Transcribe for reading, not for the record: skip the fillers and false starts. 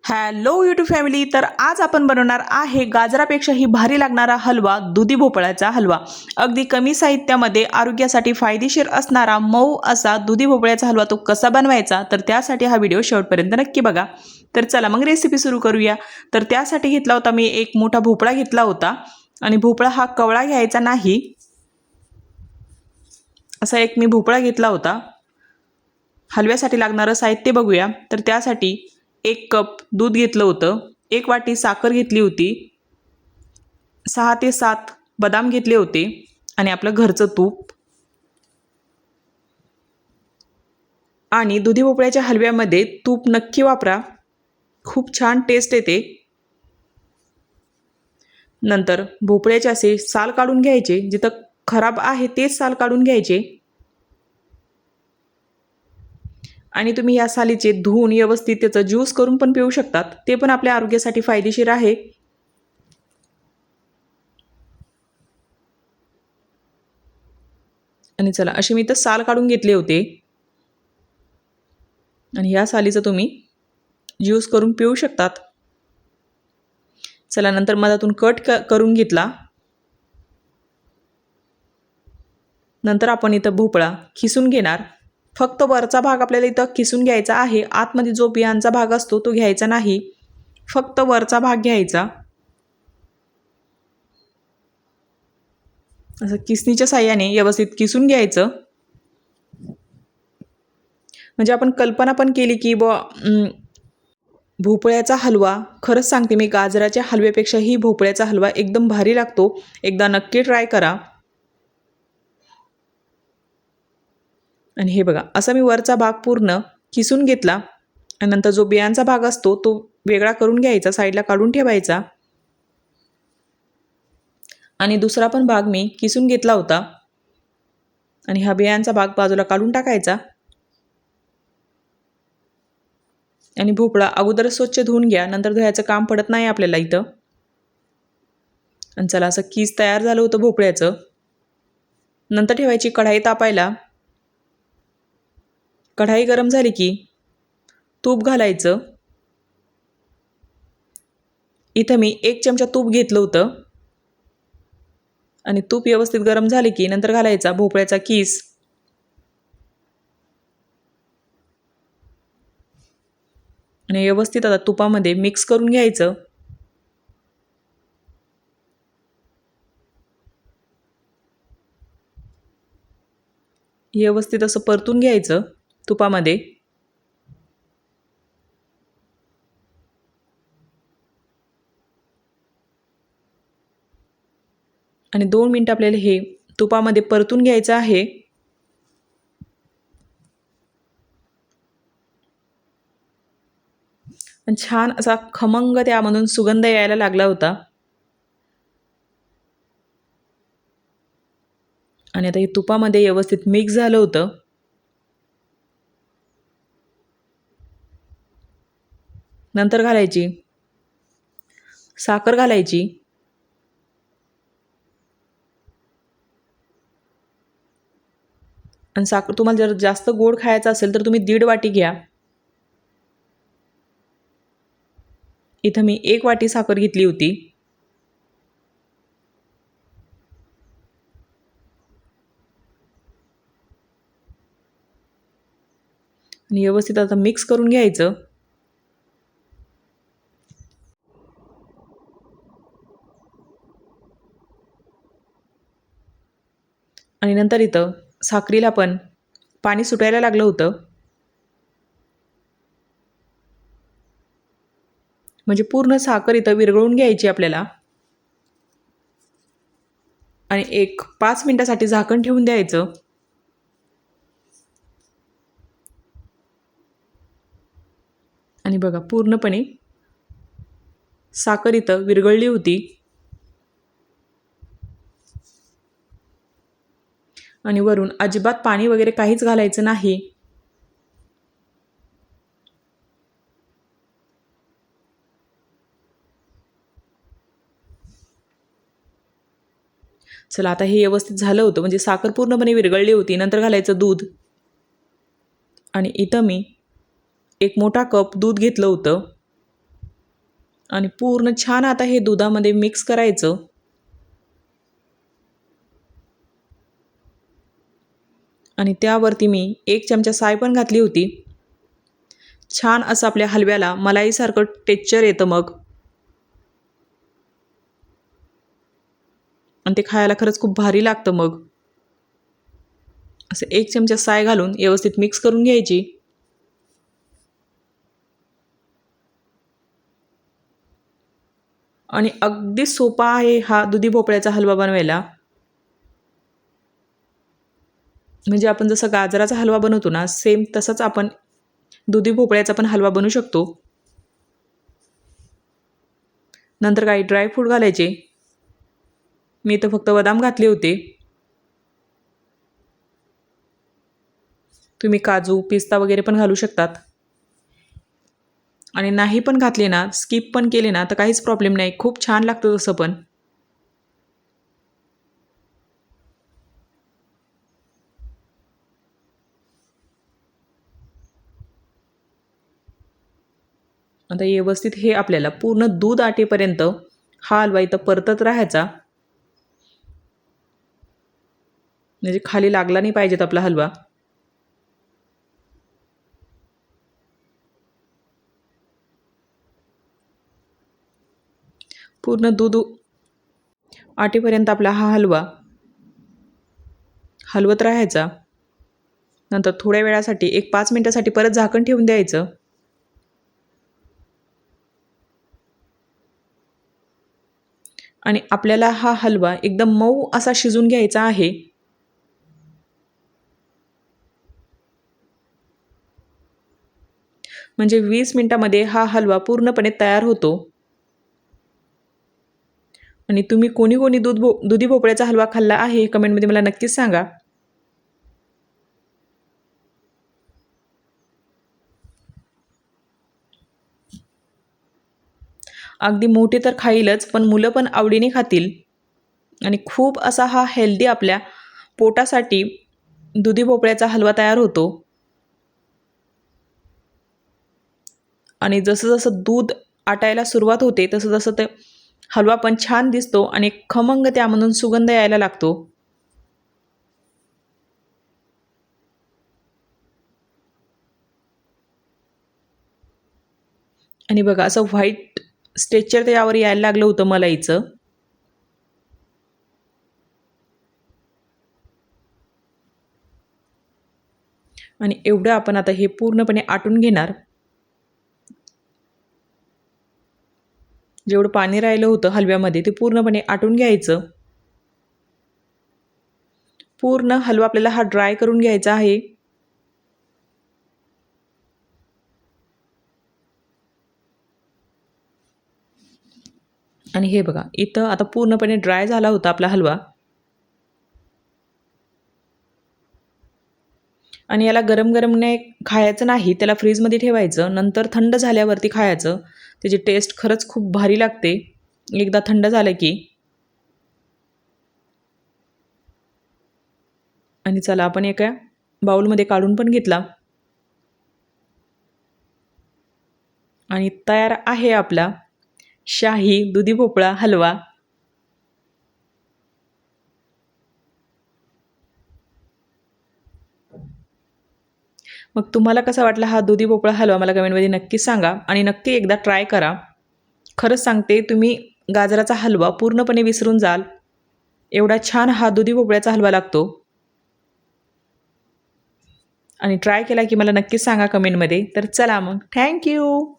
Hello YouTube family. तर आज आपण बनवणार आहे गाजरापेक्षाही भारी लागणारा हलवा, दुधी भोपळ्याचा हलवा. अगदी कमी साहित्यामध्ये आरोग्यासाठी फायदेशीर असणारा मऊ असा दुधी भोपळ्याचा हलवा तो कसा बनवायचा, तर त्यासाठी हा व्हिडिओ शेवटपर्यंत नक्की बघा. तर चला मग रेसिपी सुरू करूया. तर त्यासाठी घेतला होता मी एक मोठा भोपळा घेतला होता आणि भोपळा हा कवळा घ्यायचा नाही, असा एक मी भोपळा घेतला होता. हलव्यासाठी लागणारं साहित्य बघूया. तर त्यासाठी 1 कप दूध घेतलं होतं, 1 वाटी साखर घेतली होती, 6 ते 7 बदाम घेतले होते आणि आपलं घरचं तूप. आणि दुधी भोपळ्याच्या हलव्यामध्ये तूप नक्की वापरा, खूप छान टेस्ट येते. नंतर भोपळ्याचे असे साल काढून घ्यायचे, जिथं खराब आहे तेच साल काढून घ्यायचे आणि तुम्ही या सालीचे धुवून व्यवस्थित त्याचं ज्यूस करून पण पिऊ शकतात, ते पण आपल्या आरोग्यासाठी फायदेशीर आहे. आणि चला असे मी तर साल काढून घेतले होते आणि ह्या सालीचं तुम्ही ज्यूस करून पिऊ शकतात. चला नंतर मधातून कट करून घेतला. नंतर आपण इथं भोपळा खिसून घेणार. फक्त वरचा भाग आपल्याला इथं खिसून घ्यायचा आहे, आतमध्ये जो बियांचा भाग असतो तो घ्यायचा नाही, फक्त वरचा भाग घ्यायचा. असं किसणीच्या साह्याने व्यवस्थित किसून घ्यायचं. म्हणजे आपण कल्पना पण केली की भोपळ्याचा हलवा, खरंच सांगते मी, गाजराच्या हलव्यापेक्षाही भोपळ्याचा हलवा एकदम भारी लागतो. एकदा नक्की ट्राय करा. आणि हे बघा, असा मी वरचा भाग पूर्ण किसून घेतला आणि नंतर जो बियांचा भाग असतो तो वेगळा करून घ्यायचा, साईडला काढून ठेवायचा. आणि दुसरा पण भाग मी किसून घेतला होता आणि हा बियांचा भाग बाजूला काढून टाकायचा. आणि भोपळा अगोदरच स्वच्छ धुवून घ्या, नंतर धुवायचं काम पडत नाही आपल्याला इथं. आणि चला असं कीस तयार झालं होतं भोपळ्याचं. नंतर ठेवायची कढाई तापायला. कढाई गरम झाली की तूप घालायचं. इथं मी 1 चमचा तूप घेतलं होतं आणि तूप व्यवस्थित गरम झाले की नंतर घालायचा भोपळ्याचा कीस. आणि व्यवस्थित आता तुपामध्ये मिक्स करून घ्यायचं. व्यवस्थित असं परतून घ्यायचं तुपामध्ये. आणि 2 मिनिटं आपल्याला हे तुपामध्ये परतून घ्यायचं आहे. आणि छान असा खमंग त्यामधून सुगंध यायला लागला होता. आणि आता हे तुपामध्ये व्यवस्थित मिक्स झालं होतं. नंतर घालायची साखर घालायची. आणि साखर तुम्हाला जर जास्त गोड खायचा असेल तर तुम्ही 1.5 वाटी घ्या. इथं मी 1 वाटी साखर घेतली होती. आणि व्यवस्थित आता मिक्स करून घ्यायचं. आणि नंतर इथं साखरेला पण पाणी सुटायला लागलं होतं. म्हणजे पूर्ण साखर इथं विरघळून घ्यायची आपल्याला. आणि 5 मिनिटासाठी झाकण ठेवून द्यायचं. आणि बघा, पूर्णपणे साखर इथं विरघळली होती. आणि वरून अजिबात पाणी वगैरे काहीच घालायचं नाही. चला आता हे व्यवस्थित झालं होतं, म्हणजे साखर पूर्णपणे विरघळली होती. नंतर घालायचं दूध. आणि इथं मी 1 मोठा कप दूध घेतलं होतं. आणि पूर्ण छान आता हे दुधामध्ये मिक्स करायचं. आणि त्यावरती मी 1 चमचा साय पण घातली होती. छान असं आपल्या हलव्याला मलाईसारखं टेक्स्चर येतं मग. आणि ते खायला खरंच खूप भारी लागतं मग. असं 1 चमचा साय घालून व्यवस्थित मिक्स करून घ्यायची. आणि अगदी सोपा आहे हा दुधी भोपळ्याचा हलवा बनवायला. म्हणजे आपण जसं गाजराचा हलवा बनवतो ना, सेम तसंच आपण दुधी भोपळ्याचा पण हलवा बनवू शकतो. नंतर काही ड्रायफ्रूट घालायचे. मी तर फक्त बदाम घातले होते. तुम्ही काजू, पिस्ता वगैरे पण घालू शकतात. आणि नाही पण घातले ना, स्किप पण केले ना, तर काहीच प्रॉब्लेम नाही. खूप छान लागतं तसं पण. आता व्यवस्थित हे आपल्याला पूर्ण दूध आटेपर्यंत हा हलवा इथं परतत राहायचा. म्हणजे खाली लागला नाही पाहिजेत आपला हलवा. पूर्ण दूध आटेपर्यंत आपला हा हलवा हलवत राहायचा. नंतर थोड्या वेळासाठी 1-5 मिनिटासाठी परत झाकण ठेवून द्यायचं. आणि आपल्याला हा हलवा एकदम मऊ असा शिजून घ्यायचा आहे. म्हणजे 20 मिनिटामध्ये हा हलवा पूर्णपणे तयार होतो. आणि तुम्ही कोणी कोणी दुधी भोपळ्याचा हलवा खाल्ला आहे कमेंटमध्ये मला नक्कीच सांगा. अगदी मोठे तर खाईलच, पण मुलं पण आवडीने खातील. आणि खूप असा हा हेल्दी आपल्या पोटासाठी दुधी भोपळ्याचा हलवा तयार होतो. आणि जसं जसं दूध आटायला सुरुवात होते तसं तसं ते हलवा पण छान दिसतो आणि खमंग त्यामधून सुगंध यायला लागतो. आणि बघा असं व्हाईट स्ट्रेचर त्यावर यायला लागलं होतं मलाईचं. आणि एवढं आपण आता हे पूर्णपणे आटून घेणार. जेवढं पाणी राहिलं होतं हलव्यामध्ये ते पूर्णपणे आटून घ्यायचं. पूर्ण हलवा आपल्याला हा ड्राय करून घ्यायचा आहे. आणि हे बघा इथं आता पूर्णपणे ड्राय झाला होता आपला हलवा. आणि याला गरम गरम नाही खायचं नाही, त्याला फ्रीजमध्ये ठेवायचं. नंतर थंड झाल्यावरती खायचं. त्याची टेस्ट खरंच खूप भारी लागते एकदा थंड झालं की. आणि चला आपण एका बाउलमध्ये काढून पण घेतला. आणि तयार आहे आपला शाही दुधी भोपळा हलवा. मग तुम्हाला कसा वाटला हा दुधी भोपळा हलवा मला कमेंटमध्ये नक्की सांगा. आणि नक्की एकदा ट्राय करा. खरंच सांगते तुम्ही गाजराचा हलवा पूर्णपणे विसरून जाल, एवढा छान हा दुधी भोपळ्याचा हलवा लागतो. आणि ट्राय केला की मला नक्कीच सांगा कमेंटमध्ये. तर चला मग थँक्यू.